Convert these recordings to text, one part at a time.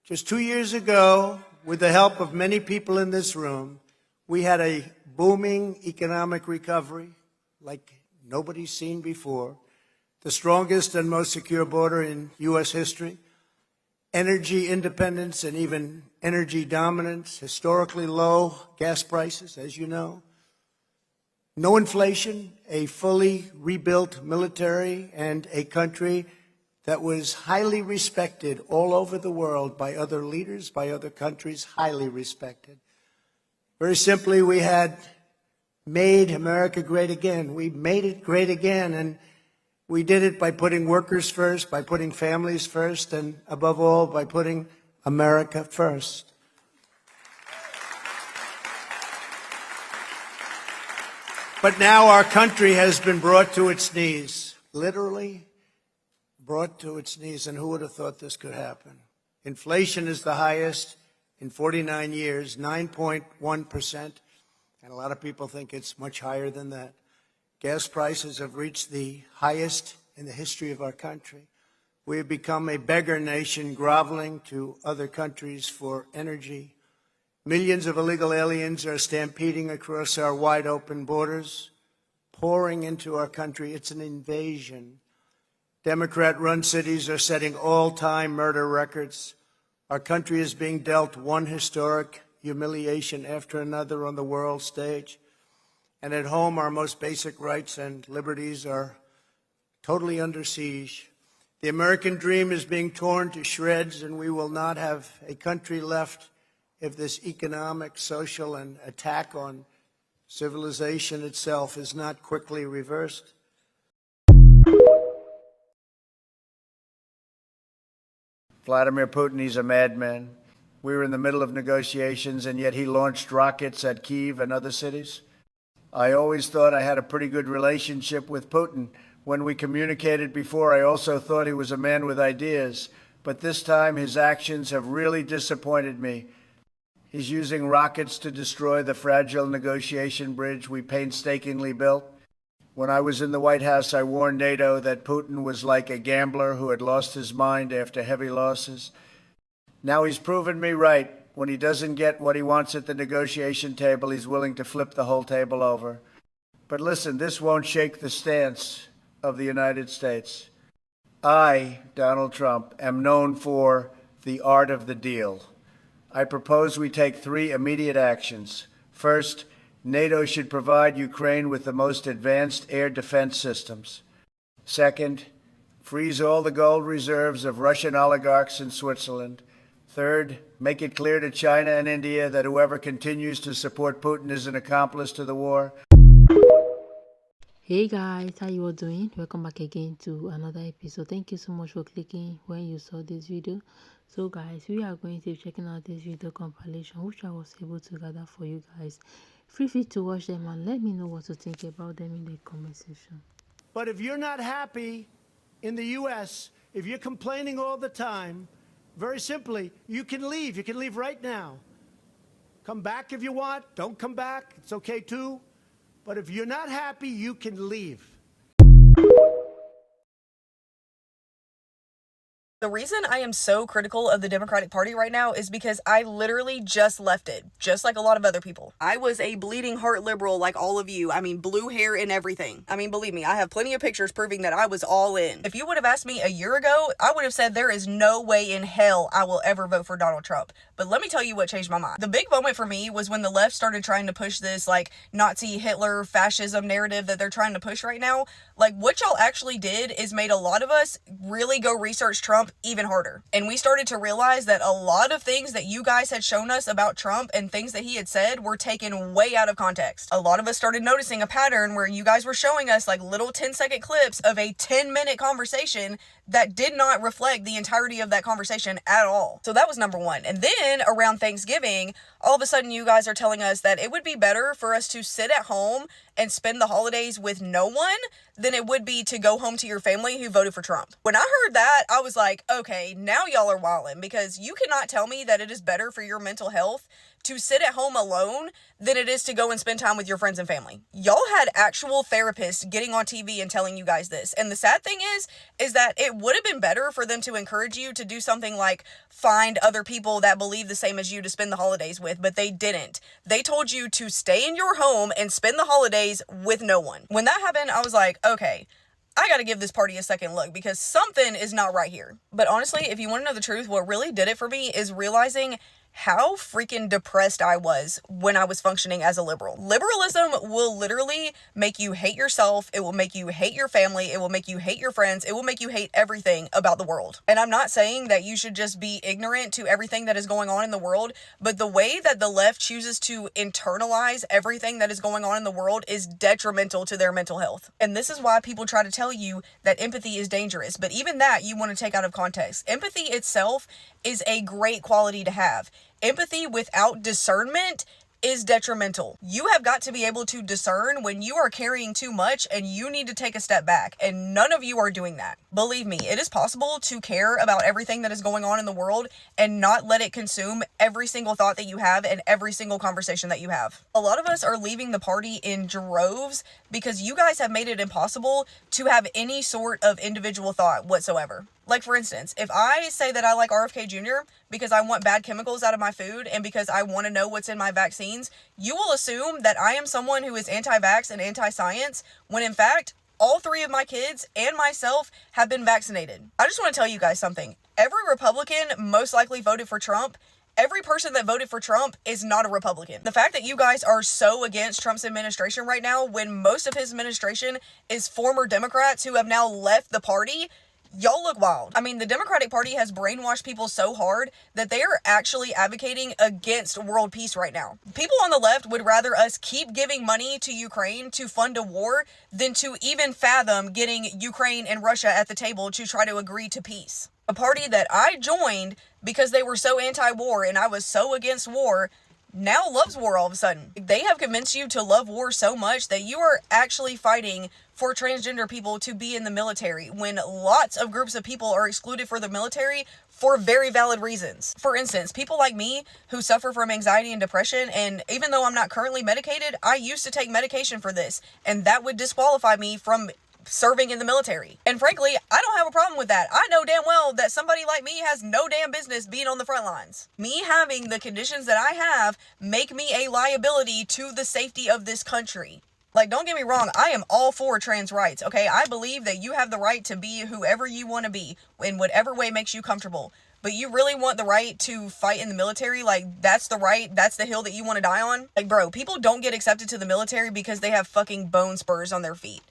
Just 2 years ago, with the help of many people in this room, we had a booming economic recovery like nobody's seen before, the strongest and most secure border in U.S. history, energy independence and even energy dominance, historically low gas prices, as you know, no inflation, a fully rebuilt military, and a country that was highly respected all over the world by other leaders, by other countries, highly respected. Very simply, we had made America great again. We made it great again, and we did it by putting workers first, by putting families first, and above all, by putting America first. But now our country has been brought to its knees, literally brought to its knees, and who would have thought this could happen? Inflation is the highest in 49 years, 9.1%, and a lot of people think it's much higher than that. Gas prices have reached the highest in the history of our country. We have become a beggar nation, groveling to other countries for energy. Millions of illegal aliens are stampeding across our wide-open borders, pouring into our country. It's an invasion. Democrat-run cities are setting all-time murder records. Our country is being dealt one historic humiliation after another on the world stage. And at home, our most basic rights and liberties are totally under siege. The American dream is being torn to shreds, and we will not have a country left if this economic, social, and attack on civilization itself is not quickly reversed. Vladimir Putin, he's a madman. We were in the middle of negotiations, and yet he launched rockets at Kyiv and other cities. I always thought I had a pretty good relationship with Putin. When we communicated before, I also thought he was a man with ideas. But this time, his actions have really disappointed me. He's using rockets to destroy the fragile negotiation bridge we painstakingly built. When I was in the White House, I warned NATO that Putin was like a gambler who had lost his mind after heavy losses. Now he's proven me right. When he doesn't get what he wants at the negotiation table, he's willing to flip the whole table over. But listen, this won't shake the stance of the United States. I, Donald Trump, am known for the art of the deal. I propose we take 3 immediate actions. First, NATO should provide Ukraine with the most advanced air defense systems. Second, freeze all the gold reserves of Russian oligarchs in Switzerland. Third, make it clear to China and India that whoever continues to support Putin is an accomplice to the war. Hey guys, how you all doing? Welcome back again to another episode. Thank you so much for clicking when you saw this video. So guys, we are going to be checking out this video compilation which I was able to gather for you guys. Feel free to watch them and let me know what you think about them in the comment section. But if you're not happy in the U.S., if you're complaining all the time, very simply, you can leave. You can leave right now. Come back if you want. Don't come back. It's okay too. But if you're not happy, you can leave. The reason I am so critical of the Democratic Party right now is because I literally just left it, just like a lot of other people. I was a bleeding heart liberal like all of you. I mean, blue hair and everything. I mean, believe me, I have plenty of pictures proving that I was all in. If you would have asked me a year ago, I would have said there is no way in hell I will ever vote for Donald Trump. But let me tell you what changed my mind. The big moment for me was when the left started trying to push this like Nazi, Hitler, fascism narrative that they're trying to push right now. Like what y'all actually did is made a lot of us really go research Trump even harder. And we started to realize that a lot of things that you guys had shown us about Trump and things that he had said were taken way out of context. A lot of us started noticing a pattern where you guys were showing us like little 10-second clips of a 10-minute conversation that did not reflect the entirety of that conversation at all. So that was number one. And then around Thanksgiving, all of a sudden you guys are telling us that it would be better for us to sit at home and spend the holidays with no one than it would be to go home to your family who voted for Trump. When I heard that, I was like, okay, now y'all are wildin', because you cannot tell me that it is better for your mental health to sit at home alone than it is to go and spend time with your friends and family. Y'all had actual therapists getting on TV and telling you guys this. And the sad thing is that it would have been better for them to encourage you to do something like find other people that believe the same as you to spend the holidays with, but they didn't. They told you to stay in your home and spend the holidays with no one. When that happened, I was like, okay, I gotta give this party a second look because something is not right here. But honestly, if you want to know the truth, what really did it for me is realizing how freaking depressed I was when I was functioning as a liberal. Liberalism will literally make you hate yourself. It will make you hate your family. It will make you hate your friends. It will make you hate everything about the world. And I'm not saying that you should just be ignorant to everything that is going on in the world, but the way that the left chooses to internalize everything that is going on in the world is detrimental to their mental health. And this is why people try to tell you that empathy is dangerous. But even that you want to take out of context. Empathy itself is a great quality to have. Empathy without discernment is detrimental. You have got to be able to discern when you are carrying too much and you need to take a step back, and none of you are doing that. Believe me, it is possible to care about everything that is going on in the world and not let it consume every single thought that you have and every single conversation that you have. A lot of us are leaving the party in droves because you guys have made it impossible to have any sort of individual thought whatsoever. Like, for instance, if I say that I like RFK Jr. because I want bad chemicals out of my food and because I want to know what's in my vaccines, you will assume that I am someone who is anti-vax and anti-science, when in fact, all three of my kids and myself have been vaccinated. I just want to tell you guys something. Every Republican most likely voted for Trump. Every person that voted for Trump is not a Republican. The fact that you guys are so against Trump's administration right now, when most of his administration is former Democrats who have now left the party, y'all look wild. I mean, the Democratic Party has brainwashed people so hard that they are actually advocating against world peace right now. People on the left would rather us keep giving money to Ukraine to fund a war than to even fathom getting Ukraine and Russia at the table to try to agree to peace. A party that I joined because they were so anti-war and I was so against war now loves war all of a sudden. They have convinced you to love war so much that you are actually fighting for transgender people to be in the military when lots of groups of people are excluded for the military for very valid reasons. For instance, people like me who suffer from anxiety and depression, and even though I'm not currently medicated, I used to take medication for this, and that would disqualify me from serving in the military. And frankly, I don't have a problem with that. I know damn well that somebody like me has no damn business being on the front lines. Me having the conditions that I have make me a liability to the safety of this country. Like, don't get me wrong, I am all for trans rights, okay? I believe that you have the right to be whoever you want to be in whatever way makes you comfortable. But you really want the right to fight in the military? Like, that's the right, that's the hill that you want to die on? Like, bro, people don't get accepted to the military because they have fucking bone spurs on their feet.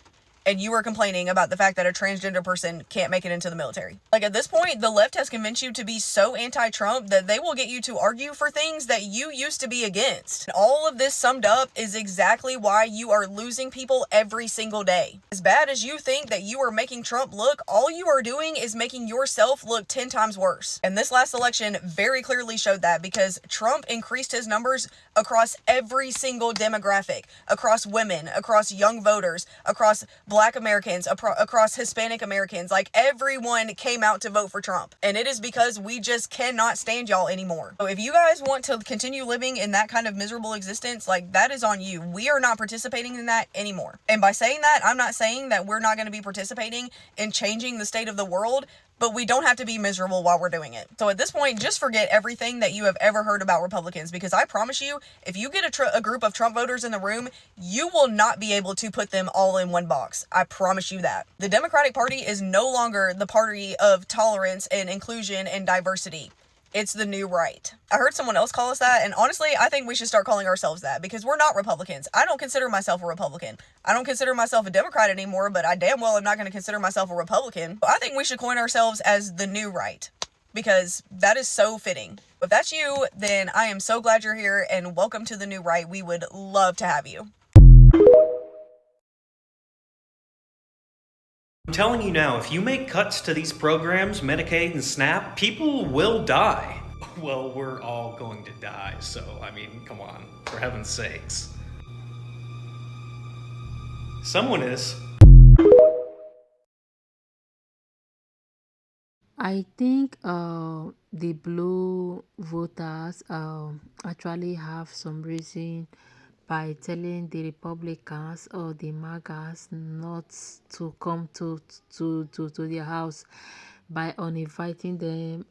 And you are complaining about the fact that a transgender person can't make it into the military. Like, at this point, the left has convinced you to be so anti-Trump that they will get you to argue for things that you used to be against. And all of this summed up is exactly why you are losing people every single day. As bad as you think that you are making Trump look, all you are doing is making yourself look 10 times worse. And this last election very clearly showed that, because Trump increased his numbers across every single demographic, across women, across young voters, across Black Americans, across Hispanic Americans. Like, everyone came out to vote for Trump. And it is because we just cannot stand y'all anymore. So if you guys want to continue living in that kind of miserable existence, like, that is on you. We are not participating in that anymore. And by saying that, I'm not saying that we're not going to be participating in changing the state of the world, but we don't have to be miserable while we're doing it. So at this point, just forget everything that you have ever heard about Republicans, because I promise you, if you get a group of Trump voters in the room, you will not be able to put them all in one box. I promise you that. The Democratic Party is no longer the party of tolerance and inclusion and diversity. It's the new right. I heard someone else call us that, and honestly, I think we should start calling ourselves that, because we're not Republicans. I don't consider myself a Republican. I don't consider myself a Democrat anymore, but I damn well am not going to consider myself a Republican. I think we should coin ourselves as the new right, because that is so fitting. If that's you, then I am so glad you're here, and welcome to the new right. We would love to have you. I'm telling you now, if you make cuts to these programs, Medicaid and SNAP, people will die. Well, we're all going to die, so, I mean, come on, for heaven's sakes. Someone is. I think the blue voters actually have some reason by telling the Republicans or the MAGAs not to come to their house by uninviting them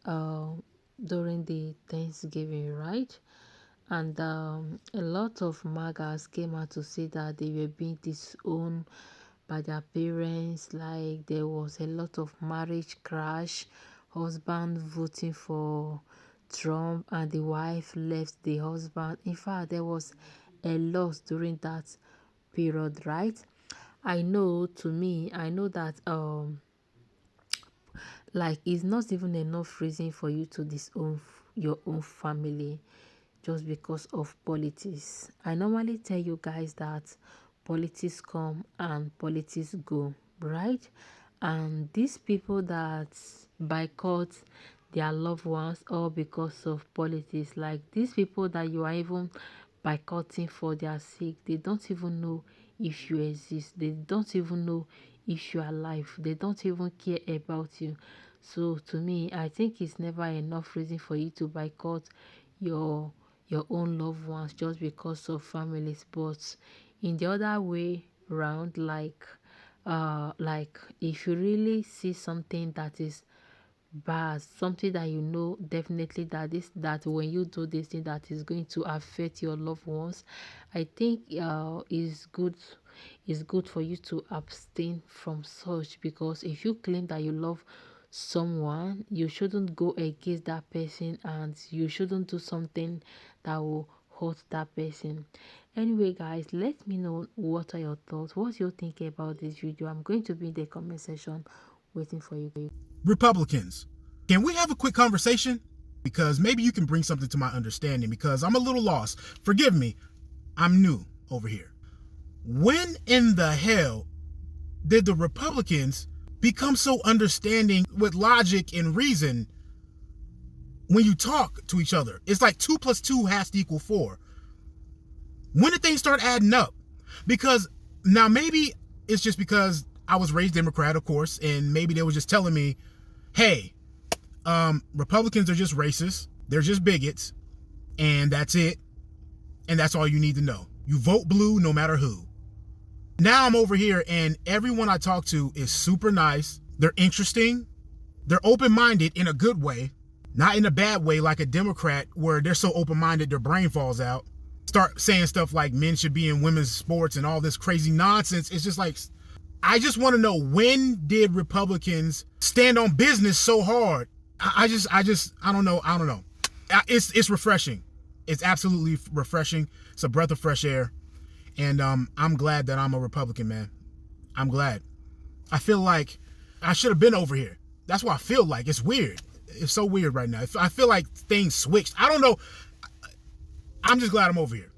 during the Thanksgiving, right? And a lot of MAGAs came out to say that they were being disowned by their parents. Like there was a lot of marriage crash, husband voting for Trump and the wife left the husband. In fact, there was a loss during that period, right? I know, to me, I know that like it's not even enough reason for you to disown your own family just because of politics. I normally tell you guys that politics come and politics go, right? And these people that boycott their loved ones all because of politics, like these people that you are even boycotting for their sake, they don't even know if you exist. They don't even know if you are alive. They don't even care about you. So to me, I think it's never enough reason for you to boycott your own loved ones just because of families. But in the other way round, like if you really see something that is bad, something that you know definitely that when you do this thing that is going to affect your loved ones, I think it's good for you to abstain from such. Because if you claim that you love someone, you shouldn't go against that person, and you shouldn't do something that will hurt that person. Anyway guys, let me know what are your thoughts, what you think about this video. I'm going to be in the comment section waiting for you. Republicans, can we have a quick conversation? Because maybe you can bring something to my understanding, because I'm a little lost. Forgive me, I'm new over here. When in the hell did the Republicans become so understanding with logic and reason when you talk to each other? It's like 2 + 2 has to equal 4. When did things start adding up? Because now maybe it's just because I was raised Democrat, of course, and maybe they were just telling me, hey, Republicans are just racist, they're just bigots, and that's it, and that's all you need to know. You vote blue no matter who. Now I'm over here, and everyone I talk to is super nice, they're interesting, they're open-minded in a good way, not in a bad way like a Democrat where they're so open-minded their brain falls out. Start saying stuff like men should be in women's sports and all this crazy nonsense. It's just like, I just want to know, when did Republicans stand on business so hard? I don't know. It's refreshing. It's absolutely refreshing. It's a breath of fresh air. And I'm glad that I'm a Republican, man. I'm glad. I feel like I should have been over here. That's what I feel like. It's weird. It's so weird right now. I feel like things switched. I don't know. I'm just glad I'm over here.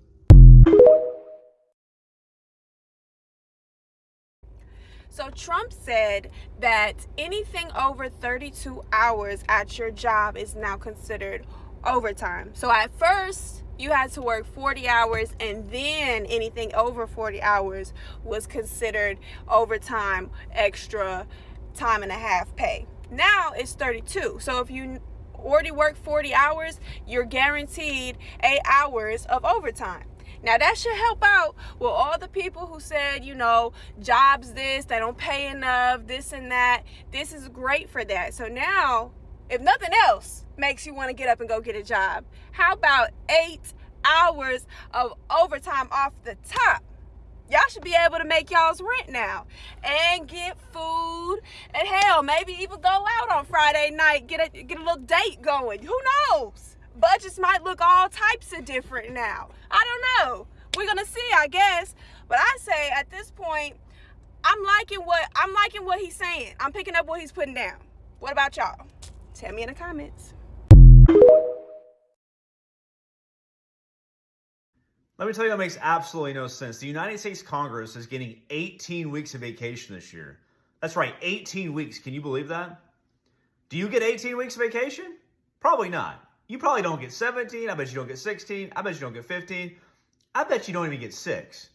So Trump said that anything over 32 hours at your job is now considered overtime. So at first you had to work 40 hours, and then anything over 40 hours was considered overtime, extra time and a half pay. Now it's 32. So if you already work 40 hours, you're guaranteed 8 hours of overtime. Now that should help out with all the people who said, you know, jobs this, they don't pay enough, this and that. This is great for that. So now, if nothing else makes you want to get up and go get a job, how about 8 hours of overtime off the top? Y'all should be able to make y'all's rent now and get food, and hell, maybe even go out on Friday night, get a little date going. Who knows? Budgets might look all types of different now. I don't know. We're gonna see, I guess. But I say at this point, I'm liking what he's saying. I'm picking up what he's putting down. What about y'all? Tell me in the comments. Let me tell you what makes absolutely no sense. The United States Congress is getting 18 weeks of vacation this year. That's right, 18 weeks. Can you believe that? Do you get 18 weeks of vacation? Probably not. You probably don't get 17. I bet you don't get 16. I bet you don't get 15. I bet you don't even get 6.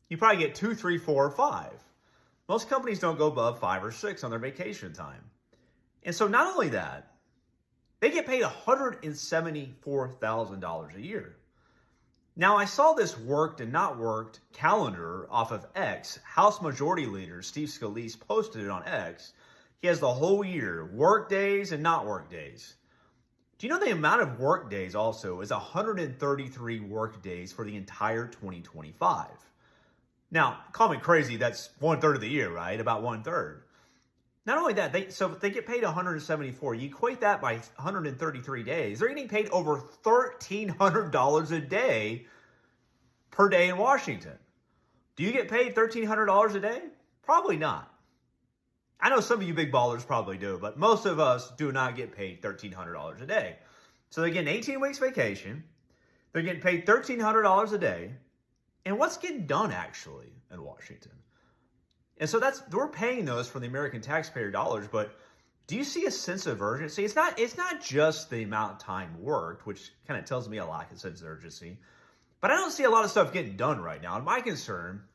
You probably get 2, 3, 4, or 5. Most companies don't go above 5 or 6 on their vacation time. And so not only that, they get paid $174,000 a year. Now, I saw this worked and not worked calendar off of X. House Majority Leader Steve Scalise posted it on X. He has the whole year, work days and not work days. Do you know the amount of work days also is 133 work days for the entire 2025? Now, call me crazy, that's 1/3 of the year, right? About 1/3. Not only that, they get paid 174. You equate that by 133 days. They're getting paid over $1,300 a day per day in Washington. Do you get paid $1,300 a day? Probably not. I know some of you big ballers probably do, but most of us do not get paid $1,300 a day. So they're getting 18 weeks vacation. They're getting paid $1,300 a day. And what's getting done actually in Washington? And so we're paying those from the American taxpayer dollars, but do you see a sense of urgency? It's not just the amount of time worked, which kind of tells me a lack of sense of urgency, but I don't see a lot of stuff getting done right now. And my concern,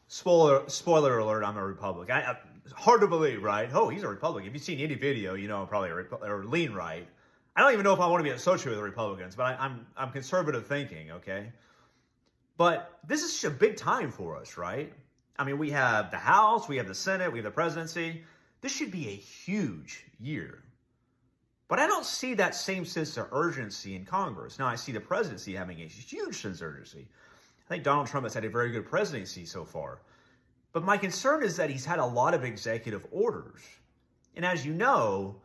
spoiler alert, I'm a Republican. Hard to believe, right? Oh, he's a Republican. If you've seen any video, you know I'm probably or lean right. I don't even know if I want to be associated with the Republicans, but I'm conservative thinking, okay? But this is a big time for us, right? I mean, we have the House, we have the Senate, we have the presidency. This should be a huge year. But I don't see that same sense of urgency in Congress. Now, I see the presidency having a huge sense of urgency. I think Donald Trump has had a very good presidency so far. But my concern is that he's had a lot of executive orders. And as you know,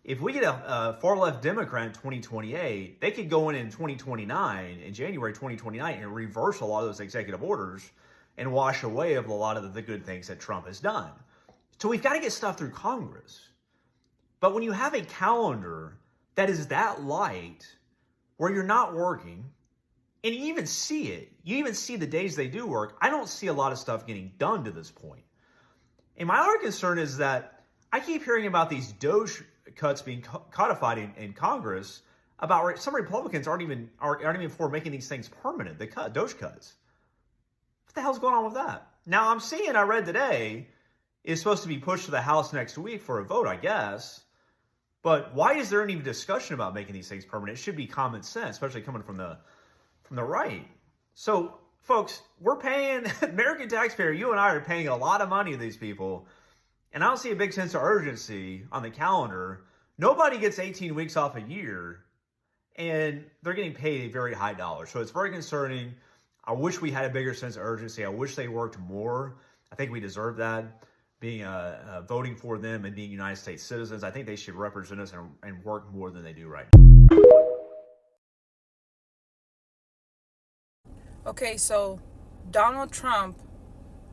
if we get a far-left Democrat in 2028, they could go in 2029, in January 2029, and reverse a lot of those executive orders and wash away a lot of the good things that Trump has done. So we've got to get stuff through Congress. But when you have a calendar that is that light, where you're not working, and you even see it, you even see the days they do work, I don't see a lot of stuff getting done to this point. And my other concern is that I keep hearing about these DOJ cuts being codified in Congress, about some Republicans aren't even for making these things permanent, the DOJ cuts. What the hell's going on with that? Now, I read today, it's supposed to be pushed to the House next week for a vote, I guess. But why is there any discussion about making these things permanent? It should be common sense, especially coming from the right. So, folks, we're paying, American taxpayer, you and I are paying a lot of money to these people, and I don't see a big sense of urgency on the calendar. Nobody gets 18 weeks off a year, and they're getting paid a very high dollar. So it's very concerning. I wish we had a bigger sense of urgency. I wish they worked more. I think we deserve that. Being voting for them and being United States citizens, I think they should represent us and work more than they do right now. Okay, so Donald Trump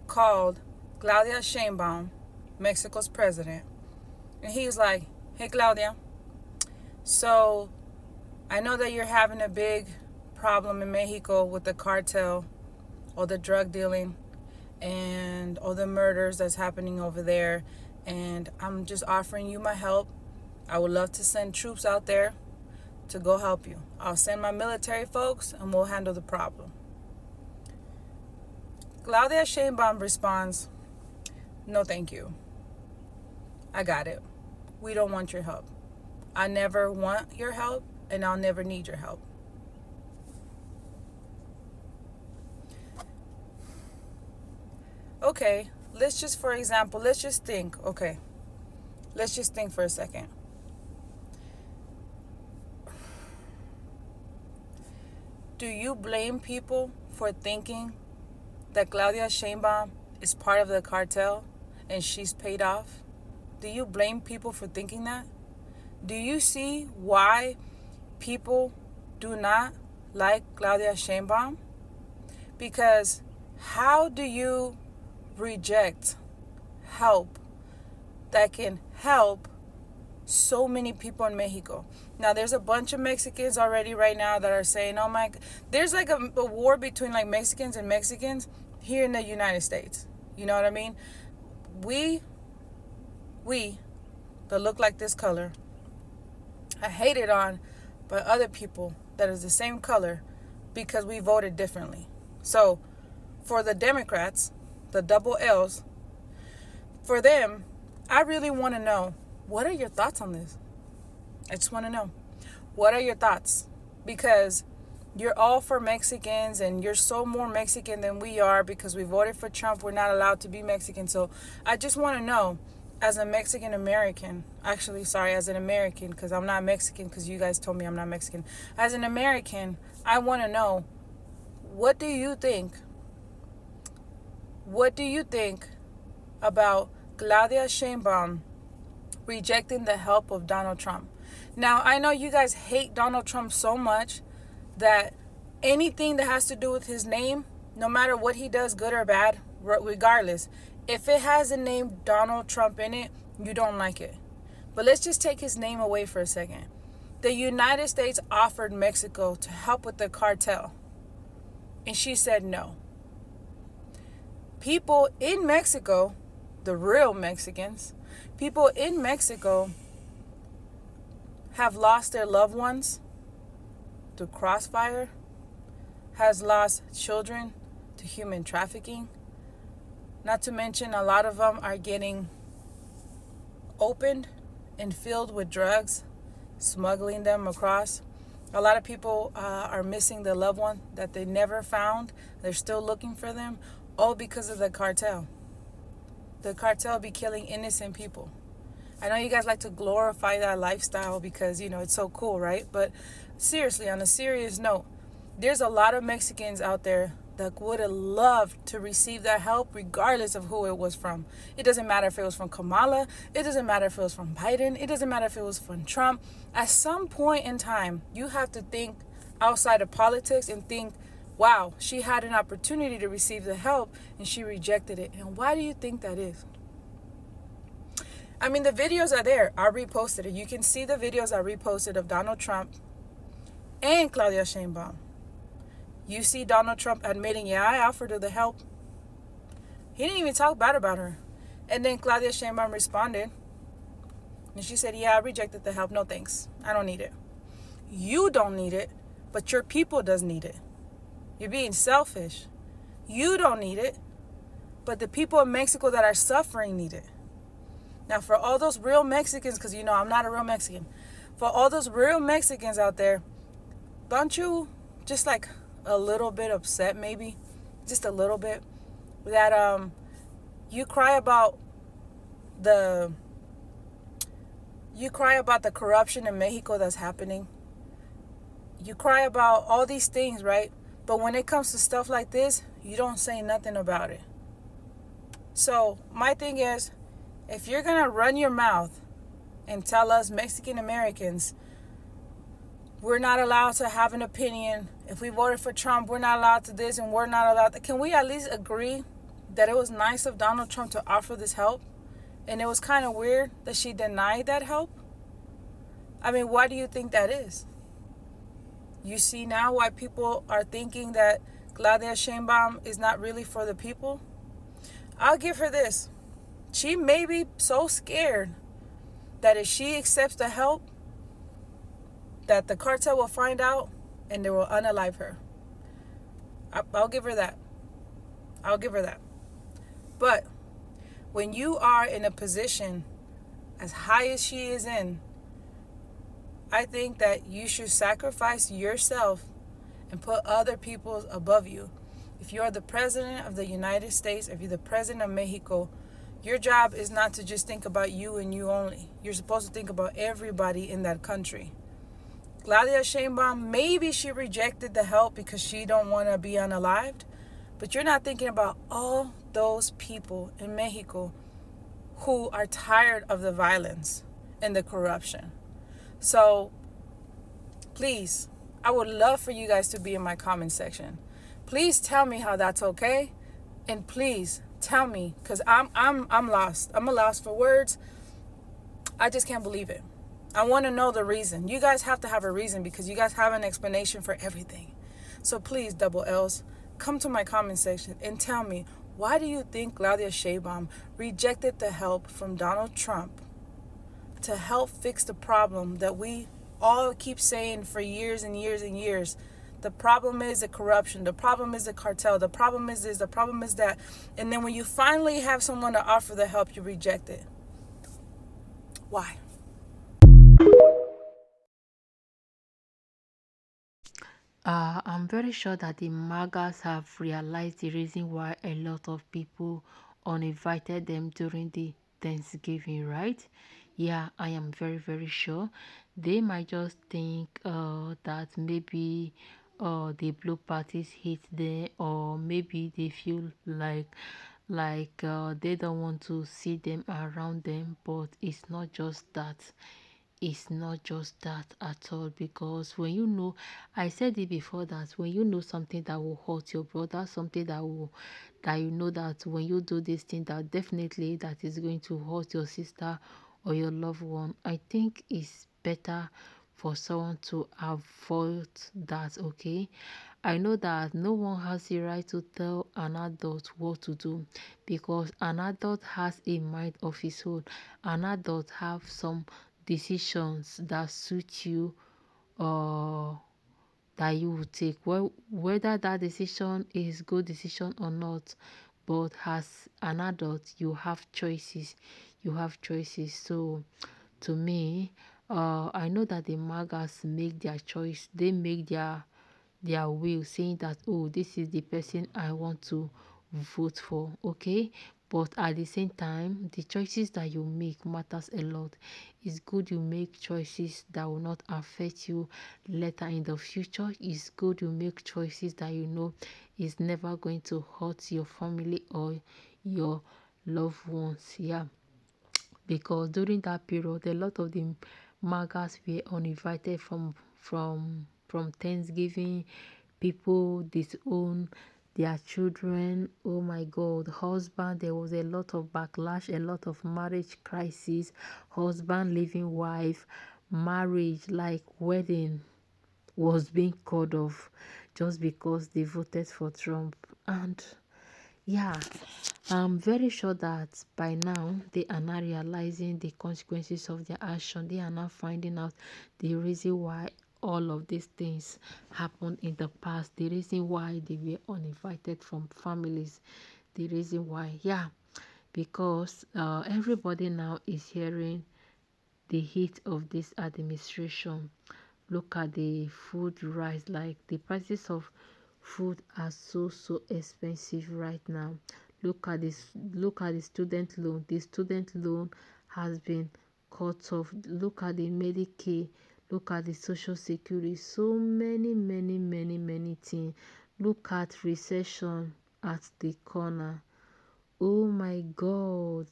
called Claudia Sheinbaum, Mexico's president, and he was like, "Hey, Claudia, so I know that you're having a big problem in Mexico with the cartel, all the drug dealing, and all the murders that's happening over there, and I'm just offering you my help. I would love to send troops out there to go help you. I'll send my military folks, and we'll handle the problem." Claudia Sheinbaum responds, "No, thank you. I got it. We don't want your help. I never want your help, and I'll never need your help." Okay, let's just think for a second. Do you blame people for thinking that Claudia Sheinbaum is part of the cartel and she's paid off? Do you blame people for thinking that? Do you see why people do not like Claudia Sheinbaum? Because how do you reject help that can help so many people in Mexico? Now, there's a bunch of Mexicans already right now that are saying, oh my, there's like a war between like Mexicans and Mexicans here in the United States. You know what I mean? We that look like this color are hated on by other people that is the same color because we voted differently. So for the Democrats, the double L's, for them, I really want to know What are your thoughts on this? I just want to know. What are your thoughts? Because you're all for Mexicans and you're so more Mexican than we are because we voted for Trump. We're not allowed to be Mexican. So I just want to know, as a Mexican American, as an American, because I'm not Mexican, because you guys told me I'm not Mexican. As an American, I want to know, what do you think? What do you think about Claudia Sheinbaum rejecting the help of Donald Trump? Now, I know you guys hate Donald Trump so much that anything that has to do with his name, no matter what he does, good or bad, regardless, if it has the name Donald Trump in it, you don't like it. But let's just take his name away for a second. The United States offered Mexico to help with the cartel, and she said no. People in Mexico, the real Mexicans, people in Mexico have lost their loved ones to crossfire, has lost children to human trafficking. Not to mention, a lot of them are getting opened and filled with drugs, smuggling them across. A lot of people are missing their loved one that they never found. They're still looking for them, all because of the cartel. The cartel be killing innocent people. I know you guys like to glorify that lifestyle because, it's so cool, right? But seriously, on a serious note, there's a lot of Mexicans out there that would have loved to receive that help regardless of who it was from. It doesn't matter if it was from Kamala. It doesn't matter if it was from Biden. It doesn't matter if it was from Trump. At some point in time, you have to think outside of politics and think, wow, she had an opportunity to receive the help and she rejected it. And why do you think that is? I mean, the videos are there. I reposted it. You can see the videos I reposted of Donald Trump and Claudia Sheinbaum. You see Donald Trump admitting, yeah, I offered her the help. He didn't even talk bad about her. And then Claudia Sheinbaum responded. And she said, yeah, I rejected the help. No thanks. I don't need it. You don't need it, but your people does need it. You're being selfish. You don't need it, but the people of Mexico that are suffering need it. Now, for all those real Mexicans, because I'm not a real Mexican, for all those real Mexicans out there, don't you just like a little bit upset, maybe just a little bit, that you cry about the corruption in Mexico that's happening. You cry about all these things, right? But when it comes to stuff like this, you don't say nothing about it. So my thing is, if you're going to run your mouth and tell us Mexican Americans, we're not allowed to have an opinion. If we voted for Trump, we're not allowed to this and we're not allowed to. Can we at least agree that it was nice of Donald Trump to offer this help? And it was kind of weird that she denied that help? I mean, why do you think that is? You see now why people are thinking that Claudia Sheinbaum is not really for the people? I'll give her this. She may be so scared that if she accepts the help, that the cartel will find out and they will unalive her. I'll give her that. I'll give her that. But when you are in a position as high as she is in, I think that you should sacrifice yourself and put other people above you. If you're the president of the United States, if you're the president of Mexico, your job is not to just think about you and you only. You're supposed to think about everybody in that country. Claudia Sheinbaum, maybe she rejected the help because she don't want to be unalived, but you're not thinking about all those people in Mexico who are tired of the violence and the corruption. So, please, I would love for you guys to be in my comment section. Please tell me how that's okay, and please tell me, because I'm lost. I'm a lost for words. I just can't believe it. I want to know the reason. You guys have to have a reason because you guys have an explanation for everything. So please, double L's, come to my comment section and tell me, why do you think Claudia Sheinbaum rejected the help from Donald Trump to help fix the problem that we all keep saying for years and years and years? The problem is the corruption. The problem is the cartel. The problem is this. The problem is that. And then when you finally have someone to offer the help, you reject it. Why? I'm very sure that the MAGAs have realized the reason why a lot of people uninvited them during the Thanksgiving, right? Yeah, I am very, very sure. They might just think that maybe the blue parties hate them, or maybe they feel like they don't want to see them around them, but it's not just that. It's not just that at all, because when you know, I said it before, that when you know something that will hurt your brother, something that you know that when you do this thing, that definitely that is going to hurt your sister or your loved one, I think it's better for someone to avoid that. Okay, I know that no one has the right to tell an adult what to do, because an adult has a mind of his own. An adult have some decisions that suit you, or that you will take, well, whether that decision is good decision or not. But as an adult, you have choices. So to me, I know that the magas make their choice. They make their will, saying that, oh, this is the person I want to vote for. Okay, but at the same time, the choices that you make matters a lot. It's good you make choices that will not affect you later in the future. It's good you make choices that you know is never going to hurt your family or your loved ones. Yeah, because during that period, a lot of the magas were uninvited from Thanksgiving. People disown their children. Oh my God, husband, there was a lot of backlash, a lot of marriage crisis, husband leaving wife, marriage like wedding was being called off just because they voted for Trump. And yeah, I'm very sure that by now they are now realizing the consequences of their action. They are now finding out the reason why all of these things happened in the past, the reason why they were uninvited from families, the reason why. Yeah, because everybody now is hearing the heat of this administration. Look at the food rise, like the prices of food are so expensive right now. Look at this, look at the student loan. The student loan has been cut off. Look at the Medicaid, look at the social security, so many things. Look at recession at the corner. Oh my God,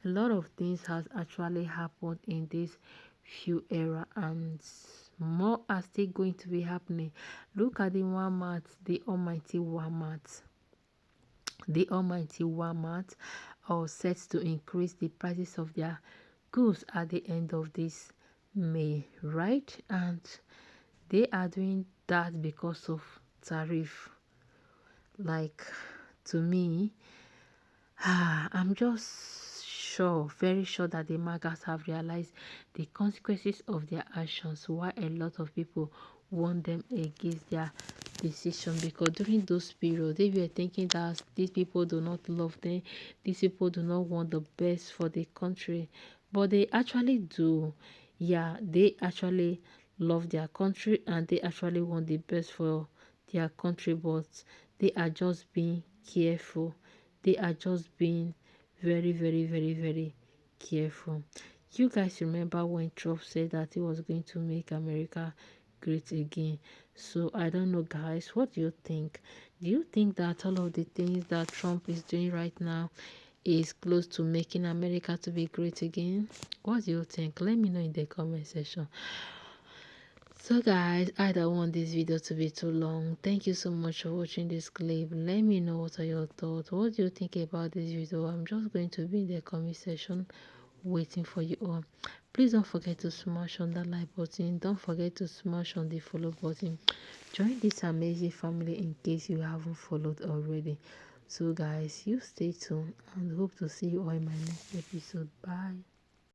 a lot of things has actually happened in this few era, and more are still going to be happening. Look at the Walmart, the almighty Walmart. The almighty Walmart are set to increase the prices of their goods at the end of this May, right? And they are doing that because of tariff. Like, to me, I'm just sure, very sure that the MAGAs have realized the consequences of their actions, why a lot of people want them against their decision. Because during those periods, they were thinking that these people do not love them, these people do not want the best for the country, but they actually do. Yeah, they actually love their country and they actually want the best for their country, but they are just being careful. They are just being very careful. You guys remember when Trump said that he was going to make America great again? So I don't know, guys, what do you think? Do you think that all of the things that Trump is doing right now is close to making America to be great again? What do you think? Let me know in the comment section. So guys, I don't want this video to be too long. Thank you so much for watching this clip. Let me know what are your thoughts. What do you think about this video? I'm just going to be in the comment section waiting for you all. Please don't forget to smash on that like button. Don't forget to smash on the follow button. Join this amazing family in case you haven't followed already. So guys, you stay tuned and hope to see you all in my next episode. Bye.